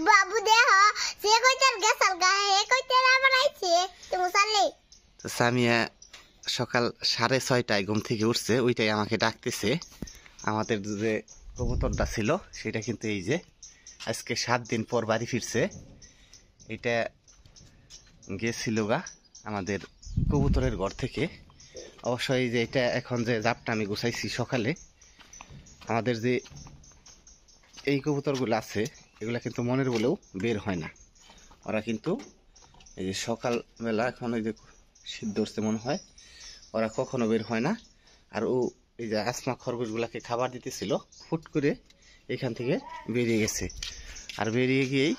বাবু দেহ সে কইতার গেছাল গায়ে এ কইতার আবার আইছে তুমি সালে তো সামিয়া সকাল 6:30টায় ঘুম থেকে উঠছে, ওইটাই আমাকে ডাকতেছে। আমাদের যে কবুতরটা ছিল সেটা কিন্তু এই যে আজকে 7 দিন পর বাড়ি ফিরছে। এটা গেছিল গা আমাদের কবুতরের ঘর থেকে। অবশ্যই যে এটা এখন যে জাপটা আমি গুছাইছি সকালে, আমাদের যে এই কবুতরগুলো আছে এগুলা কিন্তু মনের বলেও বের হয় না। ওরা কিন্তু এই যে সকালবেলা এখন ওই যে শীত ধরছে মনে হয়, ওরা কখনো বের হয় না। আর ও এই যে আসমা খরগোশগুলাকে খাবার দিতেছিল, ফুট করে এখান থেকে বেরিয়ে গেছে। আর বেরিয়ে গিয়েই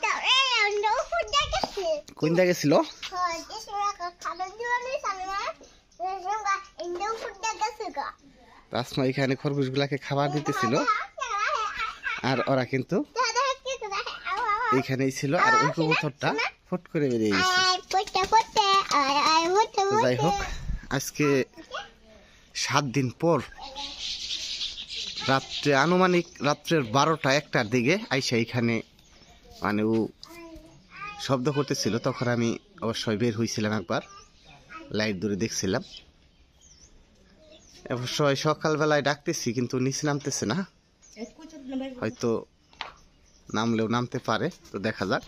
কোন জায়গা গেছিল, আসমা এখানে খরগোশগুলাকে খাবার দিতেছিল আর ওরা কিন্তু এইখানেই ছিল। আর ওই কবুতরটা ফুট করে বেরিয়ে গেছে। যাই হোক, আজকে 7 দিন পর রাত্রে আনুমানিক রাত্রের 12টা-1টার দিকে আইসা এখানে মানে ও শব্দ করতেছিল। তখন আমি অবশ্যই বের হয়েছিলাম, একবার লাইট দূরে দেখছিলাম। অবশ্যই সকালবেলায় ডাকতেছি কিন্তু নিচে নামতেছে না, হয়তো নামলেও নামতে পারে, তো দেখা যাক।